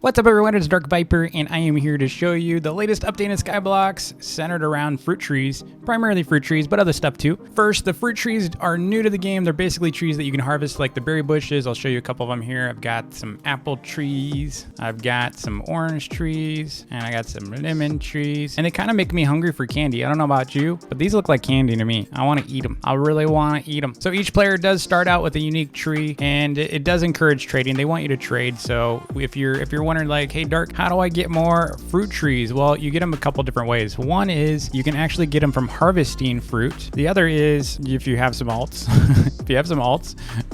What's up everyone, it's Dark Viper and I am here to show you the latest update in Skyblox centered around fruit trees, primarily fruit trees, but other stuff too. First, the fruit trees are new to the game. They're basically trees that you can harvest like the berry bushes. I'll show you a couple of them here. I've got some apple trees, I've got some orange trees, and I got some lemon trees. And they kind of make me hungry for candy. I don't know about you, but these look like candy to me. I want to eat them. I really want to eat them. So each player does start out with a unique tree and it does encourage trading. They want you to trade. So if you're wondering like, hey Dark, how do I get more fruit trees? Well, you get them a couple different ways. One is you can actually get them from harvesting fruit. The other is if you have some alts,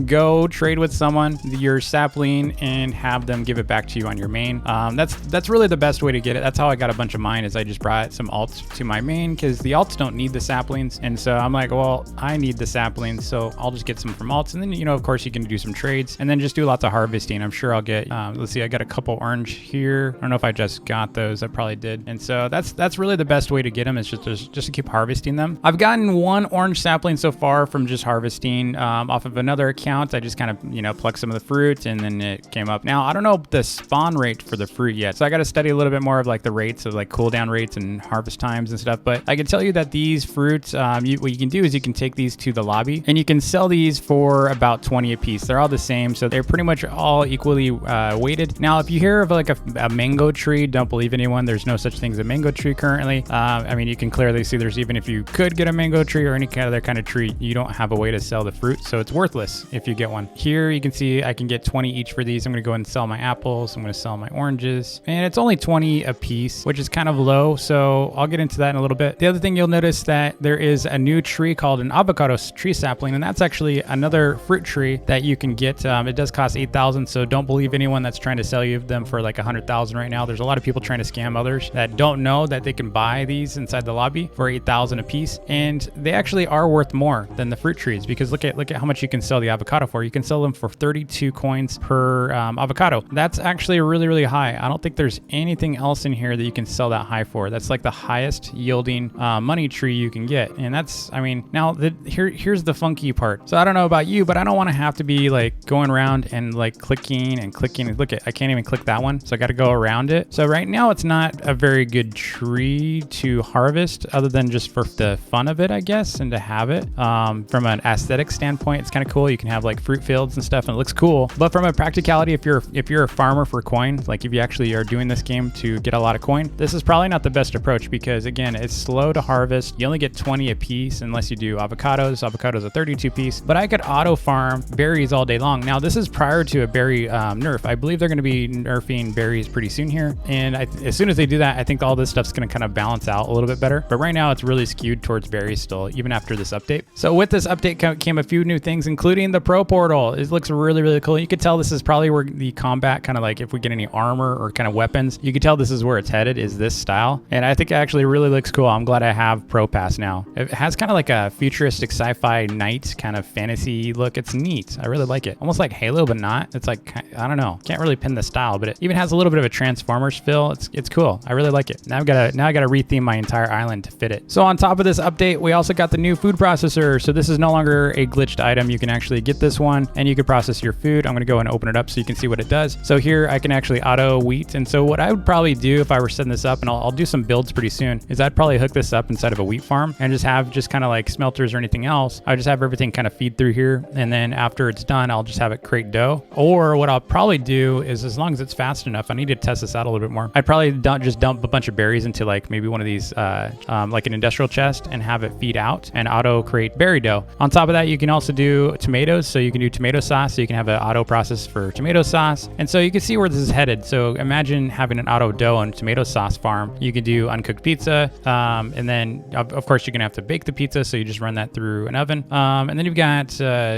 go trade with someone, your sapling, and have them give it back to you on your main. That's really the best way to get it. That's how I got a bunch of mine, is I just brought some alts to my main because the alts don't need the saplings. And so I'm like, well, I need the saplings, so I'll just get some from alts. And then, you know, of course you can do some trades and then just do lots of harvesting. I'm sure I'll get, let's see, I got a couple orange here. I don't know if I just got those. I probably did. And so that's really the best way to get them, is just to keep harvesting them. I've gotten one orange sapling so far from just harvesting off of another account. I just kind of, you know, plucked some of the fruit and then it came up. Now, I don't know the spawn rate for the fruit yet, so I got to study a little bit more of like the rates of like cooldown rates and harvest times and stuff. But I can tell you that these fruits, what you can do is you can take these to the lobby and you can sell these for about 20 a piece. They're all the same, so they're pretty much all equally weighted. Now, if you hear of like a mango tree, don't believe anyone. There's no such thing as a mango tree currently. I mean, you can clearly see there's, even if you could get a mango tree or any other kind of tree, you don't have a way to sell the fruit, so it's worthless if you get one. Here you can see I can get 20 each for these. I'm going to go ahead and sell my apples. I'm going to sell my oranges, and it's only 20 a piece, which is kind of low, so I'll get into that in a little bit. The other thing you'll notice that there is a new tree called an avocado tree sapling, and that's actually another fruit tree that you can get. It does cost 8,000, so don't believe anyone that's trying to sell you them for like 100,000 right now. There's a lot of people trying to scam others that don't know that they can buy these inside the lobby for 8,000 a piece, and they actually are worth more than the fruit trees, because look at how much you can sell the avocado for. You can sell them for 32 coins per avocado. That's actually really high. I don't think there's anything else in here that you can sell that high for. That's like the highest yielding money tree you can get, and that's, I mean, now here's the funky part. So I don't know about you, but I don't want to have to be like going around and like clicking and clicking. Look at, I can't even click that one, so I got to go around it. So right now it's not a very good tree to harvest, other than just for the fun of it, I guess, and to have it. From an aesthetic standpoint, it's kind of cool. You can have like fruit fields and stuff and it looks cool. But from a practicality, if you're a farmer for coin, like if you actually are doing this game to get a lot of coin, this is probably not the best approach, because again, it's slow to harvest. You only get 20 a piece unless you do avocados. Avocados are 32 piece, but I could auto farm berries all day long. Now this is prior to a berry nerf. I believe they're going to be nerfing berries pretty soon here, and as soon as they do that, I think all this stuff's going to kind of balance out a little bit better. But right now it's really skewed towards berries still, even after this update. So with this update came a few new things, including the pro portal. It looks really cool. You could tell this is probably where the combat, kind of like if we get any armor or kind of weapons, you could tell this is where it's headed, is this style. And I think it actually really looks cool. I'm glad I have pro pass now. It has kind of like a futuristic sci-fi knight kind of fantasy look. It's neat. I really like it. Almost like Halo, but not. It's like, I don't know. Can't really pin the style, but it even has a little bit of a Transformers feel. It's cool. I really like it. Now I gotta retheme my entire island to fit it. So on top of this update, we also got the new food processor. So this is no longer a glitched item. You can actually get this one and you can process your food. I'm gonna go and open it up so you can see what it does. So here I can actually auto wheat. And so what I would probably do if I were setting this up, and I'll do some builds pretty soon, is I'd probably hook this up inside of a wheat farm and just have kind of like smelters or anything else. I just have everything kind of feed through here. And then after it's done, I'll just have it create dough. Or what I'll probably do is, as long as it's fast enough, I need to test this out a little bit more. I'd probably just dump a bunch of berries into like maybe one of these, like an industrial chest, and have it feed out and auto create berry dough. On top of that, you can also do tomatoes. So you can do tomato sauce. So you can have an auto process for tomato sauce. And so you can see where this is headed. So imagine having an auto dough and tomato sauce farm. You can do uncooked pizza. And then of course you're going to have to bake the pizza. So you just run that through an oven. And then you've got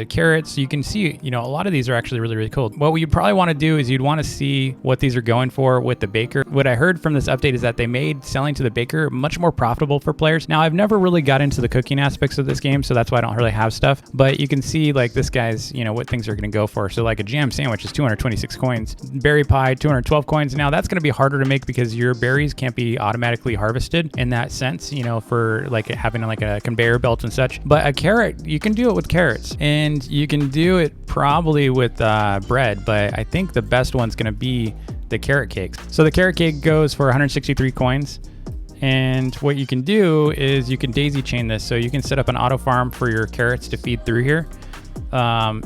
carrots. You can see, you know, a lot of these are actually really cool. What you'd probably want to do is you'd want to see what these are going for with the baker. What I heard from this update is that they made selling to the baker much more profitable for players. Now, I've never really got into the cooking aspects of this game, so that's why I don't really have stuff. But you can see like this guy's, you know, what things are going to go for. So like a jam sandwich is 226 coins. Berry pie, 212 coins. Now that's going to be harder to make because your berries can't be automatically harvested in that sense, you know, for like having like a conveyor belt and such. But a carrot, you can do it with carrots, and you can do it probably with bread. But I think the best one's going to be the carrot cakes. So the carrot cake goes for 163 coins. And what you can do is you can daisy chain this. So you can set up an auto farm for your carrots to feed through here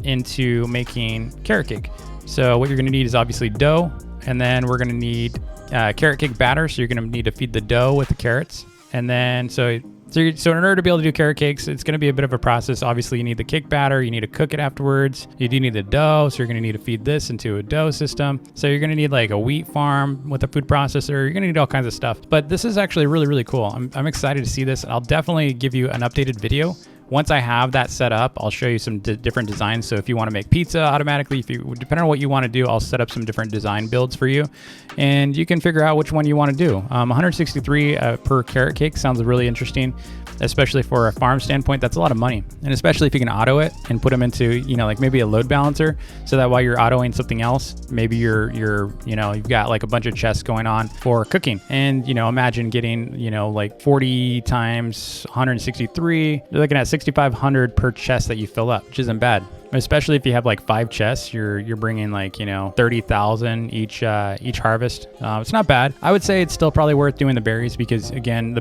into making carrot cake. So what you're gonna need is obviously dough, and then we're gonna need carrot cake batter. So you're gonna need to feed the dough with the carrots. And then, so in order to be able to do carrot cakes, it's going to be a bit of a process. Obviously, you need the cake batter. You need to cook it afterwards. You do need the dough. So you're going to need to feed this into a dough system. So you're going to need like a wheat farm with a food processor. You're going to need all kinds of stuff. But this is actually really, really cool. I'm excited to see this. I'll definitely give you an updated video. Once I have that set up, I'll show you some different designs. So if you want to make pizza automatically, depending on what you want to do, I'll set up some different design builds for you, and you can figure out which one you want to do. 163 per carrot cake sounds really interesting, especially for a farm standpoint. That's a lot of money, and especially if you can auto it and put them into, like maybe a load balancer, so that while you're autoing something else, maybe you've got like a bunch of chests going on for cooking, and imagine getting like 40 times 163. You're looking at 6,500 per chest that you fill up, which isn't bad. Especially if you have like 5 chests, you're bringing like 30,000 each harvest. It's not bad. I would say it's still probably worth doing the berries, because again,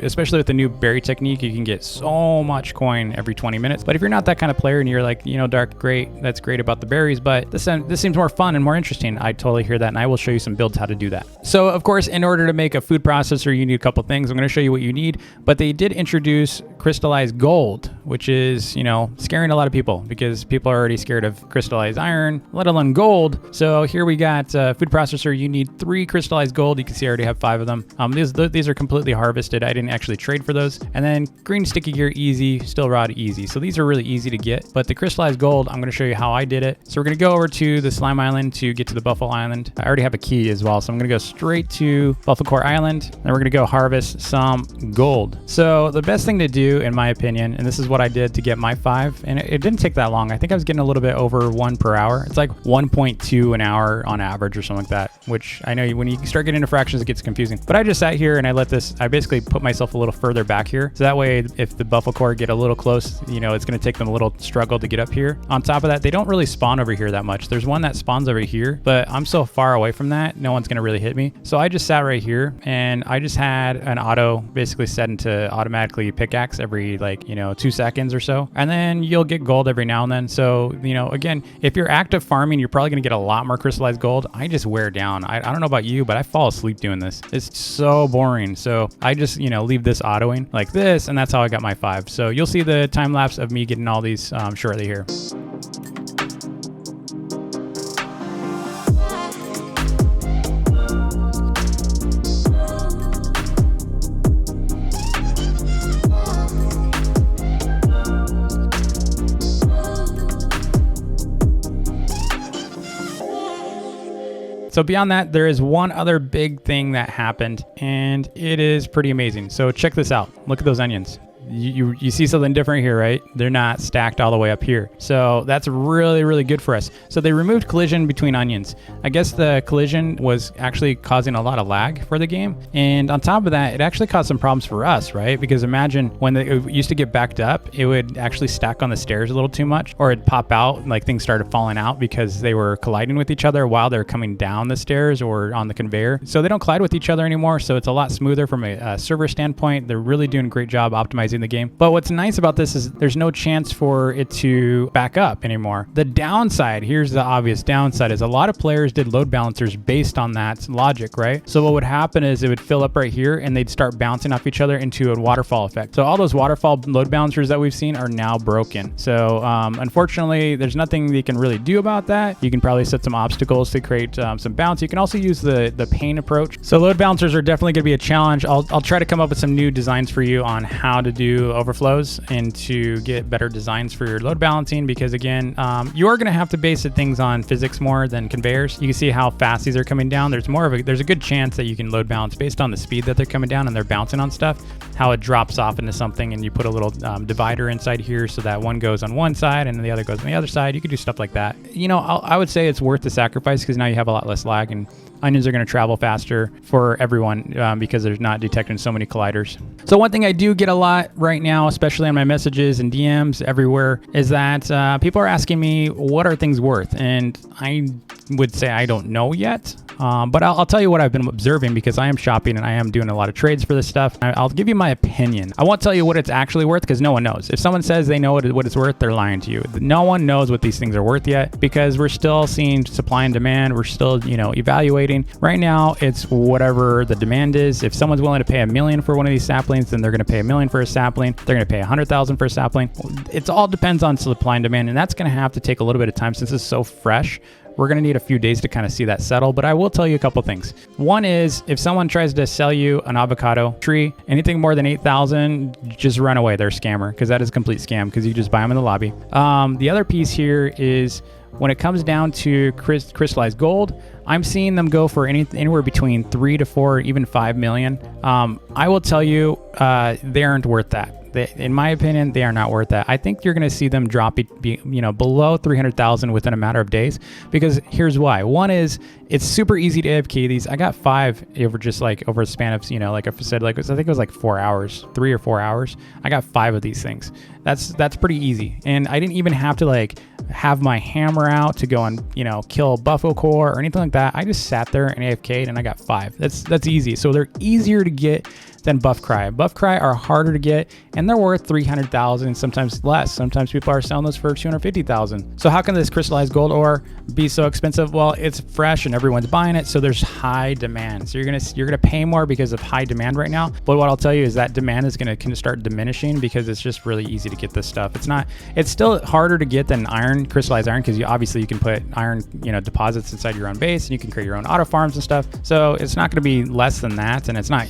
especially with the new berry technique, you can get so much coin every 20 minutes. But if you're not that kind of player and you're like, Dark, great, that's great about the berries, but this seems more fun and more interesting, I totally hear that, and I will show you some builds how to do that. So of course, in order to make a food processor, you need a couple things. I'm going to show you what you need, but they did introduce crystallized gold, which is scaring a lot of people, because people are already scared of crystallized iron, let alone gold. So here we got food processor. You need 3 crystallized gold. You can see I already have 5 of them. These are completely harvested. I didn't actually trade for those. And then green sticky gear, easy. Steel rod, easy. So these are really easy to get. But the crystallized gold, I'm going to show you how I did it. So we're going to go over to the Slime Island to get to the Buffalo Island. I already have a key as well, so I'm going to go straight to Buffalo Core Island. And we're going to go harvest some gold. So the best thing to do, in my opinion, and this is what I did to get my 5, and it didn't take that long. I think I was getting a little bit over 1 per hour. It's like 1.2 an hour on average or something like that, which I know when you start getting into fractions, it gets confusing. But I just sat here and I basically put myself a little further back here. So that way, if the Buffalo Core get a little close, it's going to take them a little struggle to get up here. On top of that, they don't really spawn over here that much. There's one that spawns over here, but I'm so far away from that, no one's going to really hit me. So I just sat right here, and I just had an auto basically set into automatically pickaxe every 2 seconds or so. And then you'll get gold every now and then. So, again, if you're active farming, you're probably going to get a lot more crystallized gold. I just wear down. I don't know about you, but I fall asleep doing this. It's so boring. So I just, leave this autoing like this, and that's how I got my 5. So you'll see the time lapse of me getting all these shortly here. So beyond that, there is one other big thing that happened, and it is pretty amazing. So check this out. Look at those onions. You see something different here, right? They're not stacked all the way up here. So that's really, really good for us. So they removed collision between onions. I guess the collision was actually causing a lot of lag for the game. And on top of that, it actually caused some problems for us, right? Because imagine when it used to get backed up, it would actually stack on the stairs a little too much, or it'd pop out, like things started falling out because they were colliding with each other while they're coming down the stairs or on the conveyor. So they don't collide with each other anymore. So it's a lot smoother from a server standpoint. They're really doing a great job optimizing the game. But what's nice about this is there's no chance for it to back up anymore. The downside, here's the obvious downside, is a lot of players did load balancers based on that logic, right? So what would happen is it would fill up right here and they'd start bouncing off each other into a waterfall effect. So all those waterfall load balancers that we've seen are now broken. So unfortunately, there's nothing you can really do about that. You can probably set some obstacles to create some bounce. You can also use the pain approach. So load balancers are definitely going to be a challenge. I'll try to come up with some new designs for you on how to do overflows and to get better designs for your load balancing, because again, you are going to have to base things on physics more than conveyors. You can see how fast these are coming down. There's a good chance that you can load balance based on the speed that they're coming down and they're bouncing on stuff, how it drops off into something, and you put a little divider inside here so that one goes on one side and the other goes on the other side. You could do stuff like that. I would say it's worth the sacrifice because now you have a lot less lag and onions are going to travel faster for everyone because there's not detecting so many colliders. So one thing I do get a lot right now, especially on my messages and DMs everywhere, is that people are asking me, what are things worth? And I would say I don't know yet. But I'll tell you what I've been observing, because I am shopping and I am doing a lot of trades for this stuff. I'll give you my opinion. I won't tell you what it's actually worth, because no one knows. If someone says they know what it's worth, they're lying to you. No one knows what these things are worth yet, because we're still seeing supply and demand. We're still, evaluating. Right now, it's whatever the demand is. If someone's willing to pay $1 million for one of these saplings, then they're going to pay $1 million for a sapling. They're going to pay $100,000 for a sapling. It all depends on supply and demand, and that's going to have to take a little bit of time since it's so fresh. We're going to need a few days to kind of see that settle, but I will tell you a couple things. One is, if someone tries to sell you an avocado tree, anything more than 8,000, just run away. They're a scammer, because that is a complete scam, because you just buy them in the lobby. The other piece here is, when it comes down to crystallized gold, I'm seeing them go for anywhere between 3 to 4, even 5 million. I will tell you, they aren't worth that. In my opinion, they are not worth that. I think you're going to see them drop below 300,000 within a matter of days, because here's why. One is, it's super easy to AFK these. I got 5 over over a span of, like I said, I think it was like 4 hours, 3 or 4 hours. I got 5 of these things. That's pretty easy. And I didn't even have to have my hammer out to go and, kill buffalo core or anything like that. I just sat there and AFK'd and I got 5. That's easy. So they're easier to get than buff cry. Buff cry are harder to get, and they're worth 300,000, sometimes less. Sometimes people are selling those for 250,000. So how can this crystallized gold ore be so expensive? Well, it's fresh and everyone's buying it, so there's high demand. So you're gonna pay more because of high demand right now. But what I'll tell you is that demand is gonna start diminishing, because it's just really easy to get this stuff. It's still harder to get than iron, crystallized iron, because obviously you can put iron, deposits inside your own base, and you can create your own auto farms and stuff. So it's not gonna be less than that, and it's not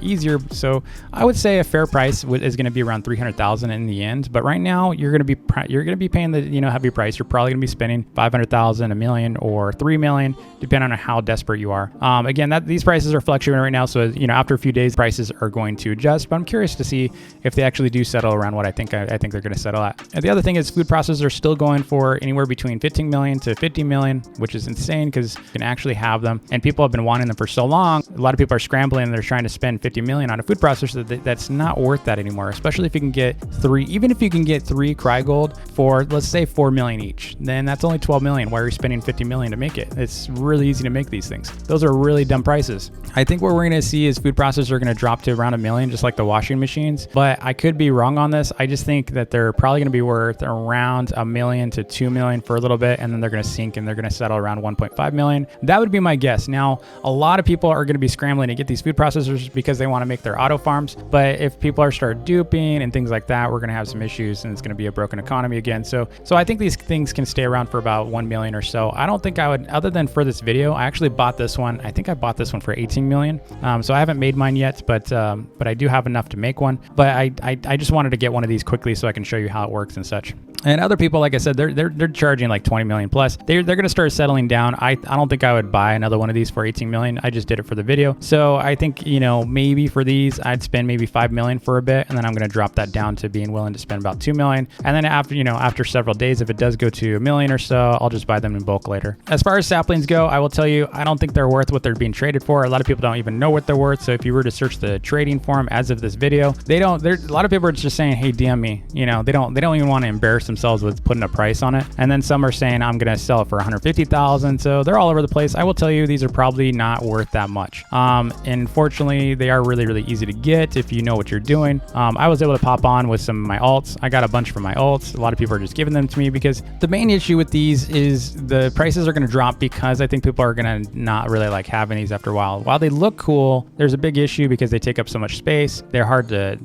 easier. So I would say a fair price is going to be around 300,000 in the end. But right now, you're going to be paying the heavy price. You're probably going to be spending 500,000, $1 million, or 3 million, depending on how desperate you are. Again, these prices are fluctuating right now, so after a few days, prices are going to adjust. But I'm curious to see if they actually do settle around what I think they're going to settle at. And the other thing is, food processors are still going for anywhere between 15 million to 50 million, which is insane, because you can actually have them, and people have been wanting them for so long. A lot of people are scrambling and they're trying to spend 50 million on a food processor. That's not worth that anymore, especially if you can get 3, even if you can get 3 cry gold for, let's say, 4 million each, then that's only 12 million. Why are you spending 50 million to make it? It's really easy to make these things. Those are really dumb prices. I think what we're going to see is food processors are going to drop to around $1 million, just like the washing machines, but I could be wrong on this. I just think that they're probably going to be worth around $1 million to $2 million for a little bit, and then they're going to sink and they're going to settle around 1.5 million. That would be my guess. Now, a lot of people are going to be scrambling to get these food processors because they want to make their auto farms, but if people start duping and things like that, we're going to have some issues, and it's going to be a broken economy again. So I think these things can stay around for about 1 million or so. I don't think I would, other than for this video. I actually bought this one. I think I bought this one for 18 million. So I haven't made mine yet, but I do have enough to make one. But I just wanted to get one of these quickly so I can show you how it works and such. And other people, like I said, they're charging like 20 million plus. They're going to start settling down. I don't think I would buy another one of these for 18 million. I just did it for the video. So I think, maybe for these, I'd spend maybe 5 million for a bit, and then I'm going to drop that down to being willing to spend about 2 million. And then after several days, if it does go to 1 million or so, I'll just buy them in bulk later. As far as saplings go, I will tell you, I don't think they're worth what they're being traded for. A lot of people don't even know what they're worth. So if you were to search the trading forum as of this video, a lot of people are just saying, hey, DM me. They don't even want to embarrass themselves with putting a price on it. And then some are saying, I'm going to sell it for 150,000. So they're all over the place. I will tell you, these are probably not worth that much. And fortunately, they are really, really easy to get if you know what you're doing. I was able to pop on with some of my alts. I got a bunch from my alts. A lot of people are just giving them to me, because the main issue with these is the prices are going to drop, because I think people are going to not really like having these after a while. While they look cool, there's a big issue because they take up so much space. They're hard to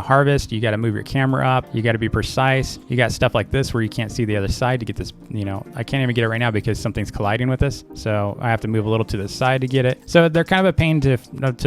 harvest. You got to move your camera up. You got to be precise. You got stuff like this where you can't see the other side to get this, I can't even get it right now because something's colliding with this. So I have to move a little to the side to get it. So they're kind of a pain to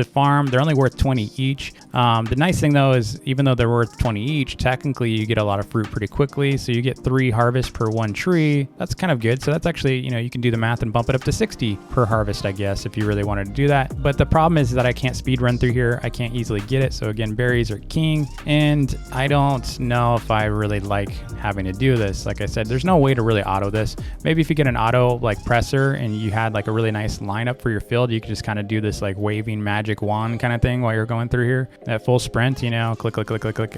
farm. They're only worth 20 each. The nice thing though is, even though they're worth 20 each, technically you get a lot of fruit pretty quickly. So you get 3 harvests per 1 tree. That's kind of good. So that's actually, you can do the math and bump it up to 60 per harvest, I guess, if you really wanted to do that. But the problem is that I can't speed run through here. I can't easily get it. So again, berries are king, and I don't know if I really like having to do this. Like I said, there's no way to really auto this. Maybe if you get an auto like presser and you had like a really nice lineup for your field, you could just kind of do this like waving magic wand kind of thing while you're going through here at full sprint, you know, click, click, click, click, click.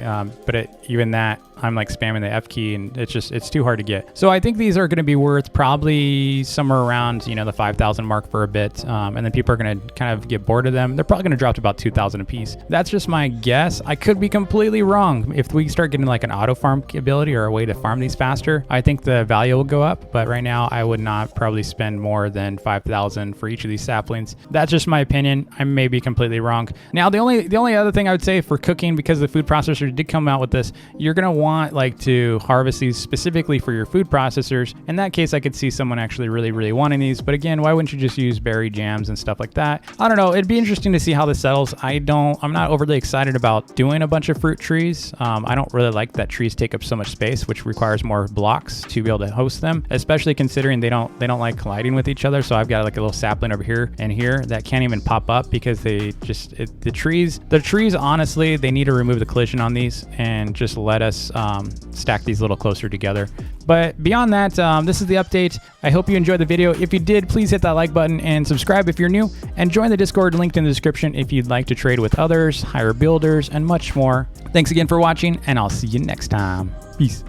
But even that, I'm like spamming the F key and it's too hard to get. So I think these are going to be worth probably somewhere around, you know, the 5,000 mark for a bit. And then people are going to kind of get bored of them. They're probably going to drop to about 2,000 a piece. That's just my guess. I could be completely wrong. If we start getting like an auto farm ability or a way to farm these faster, I think the value will go up. But right now I would not probably spend more than 5,000 for each of these saplings. That's just my opinion. I may be completely wrong. Now, the only other thing I would say for cooking, because the food processor did come out with this, you're going to want like to harvest these specifically for your food processors. In that case, I could see someone actually really wanting these. But again, why wouldn't you just use berry jams and stuff like that? I don't know. It'd be interesting to see how this settles. I'm not overly excited about doing a bunch of fruit trees. I don't really like that trees take up so much space, which requires more blocks to be able to host them, especially considering they don't like colliding with each other. So I've got like a little sapling over here and here that can't even pop up because the trees, honestly, they need to remove the collision on these and just let us stack these a little closer together. But beyond that, this is the update. I hope you enjoyed the video. If you did, please hit that like button and subscribe if you're new, and join the Discord linked in the description if you'd like to trade with others, hire builders, and much more. Thanks again for watching, and I'll see you next time. Peace.